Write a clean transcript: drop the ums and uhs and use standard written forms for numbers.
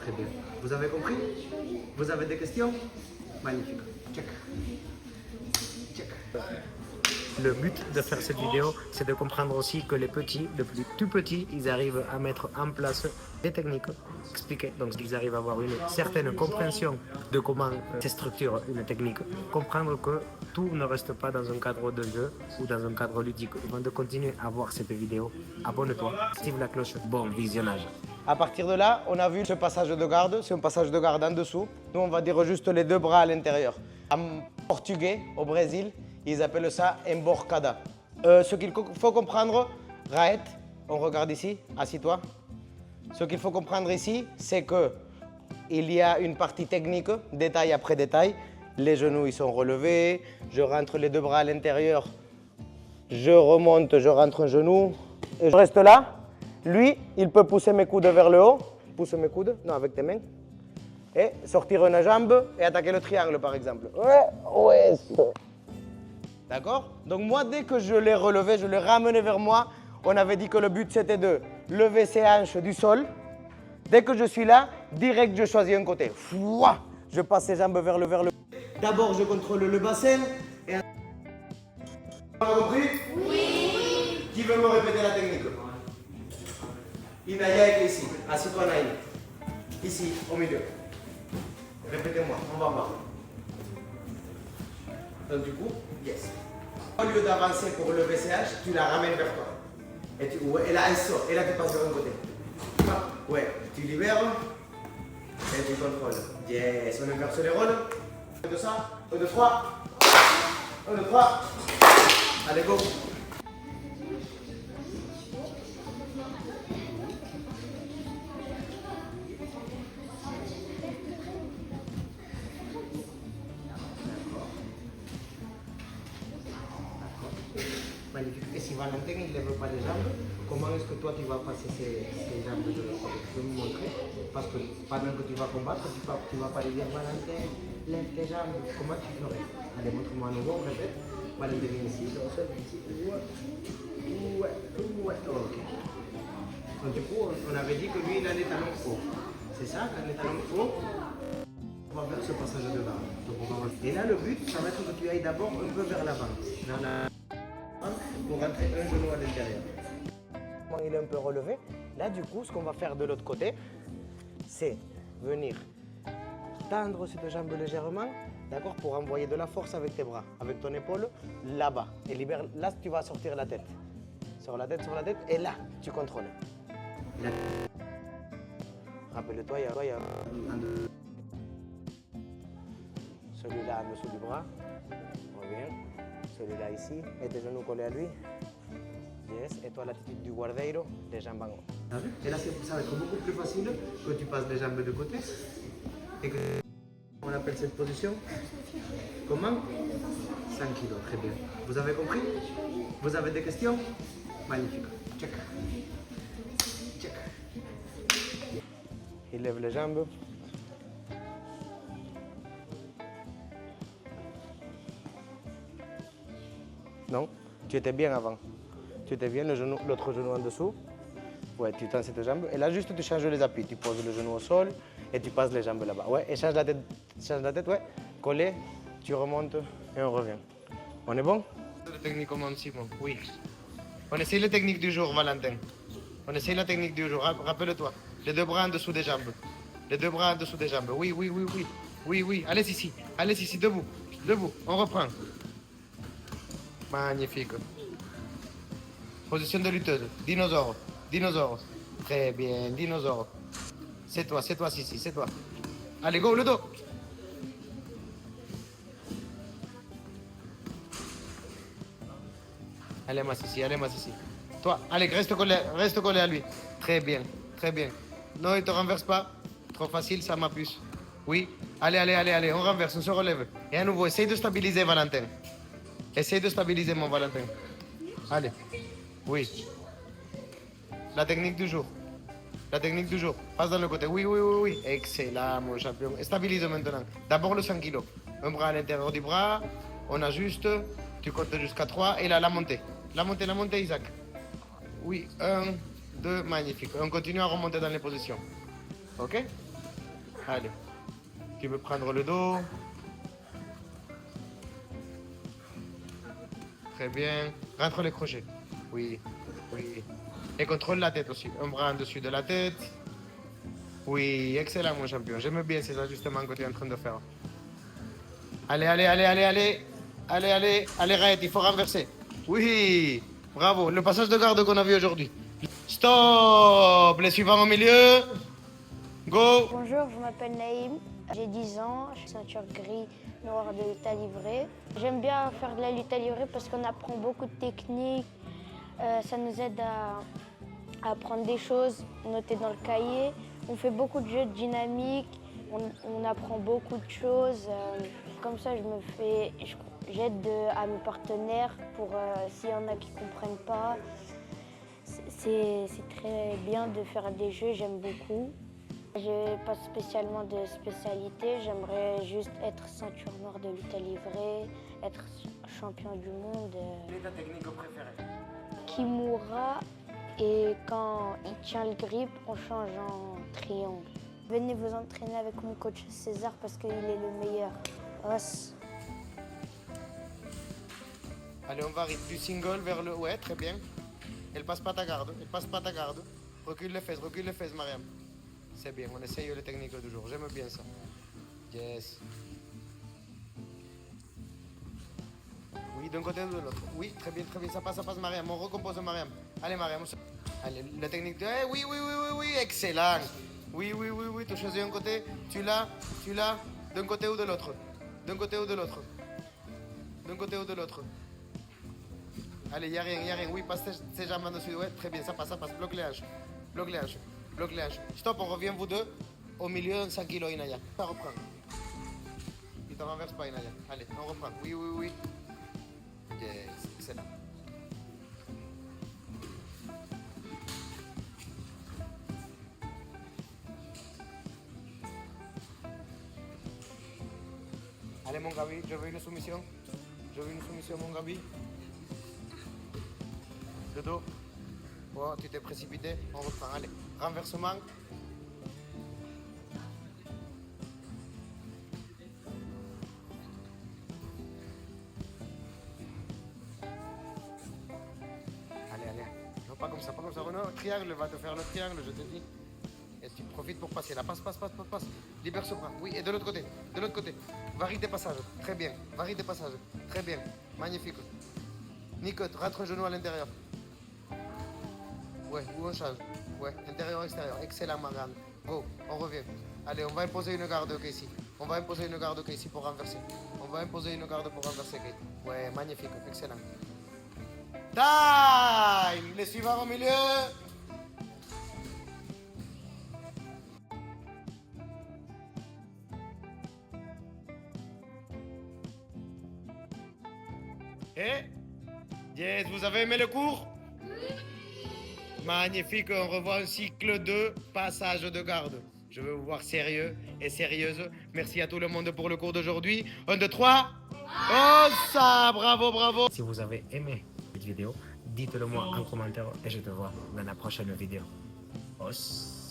Très bien. Vous avez compris? Vous avez des questions? Magnifique. Check. Check. Le but de faire cette vidéo, c'est de comprendre aussi que les petits, depuis tout petits, ils arrivent à mettre en place des techniques expliquées. Donc ils arrivent à avoir une certaine compréhension de comment se structure une technique. Comprendre que tout ne reste pas dans un cadre de jeu ou dans un cadre ludique. Avant de continuer à voir cette vidéo, abonne-toi, active la cloche. Bon visionnage. À partir de là, on a vu ce passage de garde. C'est un passage de garde en dessous. Nous, on va dire juste les deux bras à l'intérieur. En portugais, au Brésil, ils appellent ça emborcada. Ce qu'il faut comprendre, Raët, on regarde ici, assis-toi. Ce qu'il faut comprendre ici, c'est qu'il y a une partie technique, détail après détail. Les genoux, ils sont relevés. Je rentre les deux bras à l'intérieur. Je remonte, je rentre un genou. Et je reste là. Lui, il peut pousser mes coudes vers le haut. Pousse mes coudes, non, avec tes mains. Et sortir une jambe et attaquer le triangle, par exemple. Ouais. D'accord? Donc moi, dès que je l'ai relevé, je l'ai ramené vers moi, on avait dit que le but, c'était de lever ses hanches du sol. Dès que je suis là, direct, je choisis un côté. Fouah, je passe ses jambes vers le. D'abord, je contrôle le bassin. Et... Vous avez compris? Oui. Qui veut me répéter la technique? Inaya est ici. Assis-toi, Naïm. Ici, au milieu. Répétez-moi, on va voir. Donc du coup, yes. Au lieu d'avancer pour lever ses hanches, tu la ramènes vers toi. Et là, elle sort. Et là, tu passes de l'autre côté. Ouais, tu libères. Et tu contrôles. Yes, on inverse les rôles. 1, 2, 1, 2, 3. 1, 2, 3. Allez, go. Magnifique. Et si Valentin il ne lève pas les jambes, comment est-ce que toi tu vas passer ces jambes de l'autre côté? Tu peux me montrer? Parce que pendant que tu vas combattre, tu vas pas lui dire Valentin, lève tes jambes. Comment tu ferais? Allez, montre-moi à nouveau, on répète. Valentin vient ici, on se met ici. Ouais. Ok. Donc du coup, on avait dit que lui il a les talons hauts. C'est ça, quand les talons hauts, on va faire ce passage de barre. Et là, le but, ça va être que tu ailles d'abord un peu vers l'avant. Pour rentrer un genou à l'intérieur. Il est un peu relevé. Là, du coup, ce qu'on va faire de l'autre côté, c'est venir tendre cette jambe légèrement, d'accord, pour envoyer de la force avec tes bras, avec ton épaule, là-bas. Et libère. Là, tu vas sortir la tête. Sur la tête, et là, tu contrôles. Là. Rappelle-toi, il y a celui-là en dessous du bras. Reviens. Celui-là ici, et tes genoux collés à lui. Yes. Et toi, l'attitude du guardeiro, les jambes en haut. Et là, ça va être beaucoup plus facile que tu passes les jambes de côté. Et que on appelle cette position comment? 100 kilos, très bien. Vous avez compris? Vous avez des questions? Magnifique. Check. Il lève les jambes. Non, tu étais bien avant. Tu étais bien, l'autre genou en dessous. Ouais, tu tends cette jambe. Et là, juste, tu changes les appuis. Tu poses le genou au sol et tu passes les jambes là-bas. Ouais, et change la tête, ouais. Collé, tu remontes et on revient. On est bon? La technique comment, Simon? Oui. On essaye la technique du jour, Valentin. On essaye la technique du jour. Rappelle-toi. Les deux bras en dessous des jambes. Les deux bras en dessous des jambes. Oui. Allez ici. Debout. On reprend. Magnifique. Position de lutteuse. Dinosaure. Très bien, dinosaure. C'est toi, Sissi, c'est toi. Allez, go, le dos. Allez, ma Sissi. Toi, allez, reste collé à lui. Très bien. Non, il te renverse pas. Trop facile, ça m'a puce. Oui. Allez, on renverse, on se relève. Et à nouveau, essaye de stabiliser, Valentin. Essaye de stabiliser, mon Valentin. Allez. Oui. La technique du jour. Passe dans le côté. Oui. Excellent, mon champion. Et stabilise maintenant. D'abord le 100 kg. Un bras à l'intérieur du bras. On ajuste. Tu comptes jusqu'à 3. Et là, la montée. La montée, Isaac. Oui. 1, 2. Magnifique. On continue à remonter dans les positions. OK? Allez. Tu veux prendre le dos. Très bien. Rentre les crochets. Oui, oui. Et contrôle la tête aussi. Un bras en dessus de la tête. Oui, excellent mon champion. J'aime bien ces ajustements que tu es en train de faire. Allez, allez, allez, allez, allez. Allez, allez, allez, Raed, il faut renverser. Oui, bravo. Le passage de garde qu'on a vu aujourd'hui. Stop. Les suivants au milieu. Go. Bonjour, je m'appelle Naïm, j'ai 10 ans, je suis ceinture gris noire de lutte à livrer. J'aime bien faire de la lutte à livrer parce qu'on apprend beaucoup de techniques, ça nous aide à apprendre des choses notées dans le cahier. On fait beaucoup de jeux de dynamique, on apprend beaucoup de choses. Comme ça, j'aide à mes partenaires pour s'il y en a qui ne comprennent pas. C'est très bien de faire des jeux, j'aime beaucoup. Je n'ai pas spécialement de spécialité, j'aimerais juste être ceinture noire de lutte à livrer, être champion du monde. Quelle est ta technique préférée? Kimura, et quand il tient le grip, on change en triangle. Venez vous entraîner avec mon coach César parce qu'il est le meilleur. Os. Allez, on varie du single vers le... Ouais, très bien. Elle passe pas ta garde, elle passe pas ta garde. Recule les fesses, Mariam. C'est bien, on essaye les techniques du jour. J'aime bien ça. Yes. Oui, d'un côté ou de l'autre. Oui, très bien, ça passe, Mariam. On recompose, Mariam. Allez, Mariam. Allez, la technique de... Eh, oui, excellent. Oui, tu choisis un côté, tu l'as, d'un côté ou de l'autre. D'un côté ou de l'autre. Allez, y a rien. Oui, passe tes jambes en dessus. Ouais, très bien, ça passe. Bloque les hanches. Stop, on revient vous deux. Au milieu, 100 kilos, Inaya. Ça reprend. Il te renverse pas, Inaya. Allez, on reprend. Oui. Yes, excellent. Allez, mon Gabi, je veux une soumission, mon Gabi. Le dos. Oh, tu t'es précipité. On reprend. Allez, renversement. Allez. Non, pas comme ça. Non, triangle, va te faire le triangle, je te dis. Et tu profites pour passer. Là, passe. Libère ce bras. Oui, et de l'autre côté. Varie tes passages. Très bien. Très bien. Magnifique. Nicote, rentre un genou à l'intérieur. Ouais, ou on change. Ouais, intérieur, extérieur. Excellent, ma grande. Go, on revient. Allez, on va imposer une garde ici. Pour renverser. Ouais, magnifique, excellent. Time! Les suivants au milieu. Eh? Yes, vous avez aimé le cours? Magnifique, on revoit un cycle de passage de garde. Je veux vous voir sérieux et sérieuse. Merci à tout le monde pour le cours d'aujourd'hui. 1, 2, 3. Oh ça, bravo. Si vous avez aimé cette vidéo, dites-le moi en commentaire et je te vois dans la prochaine vidéo. Os.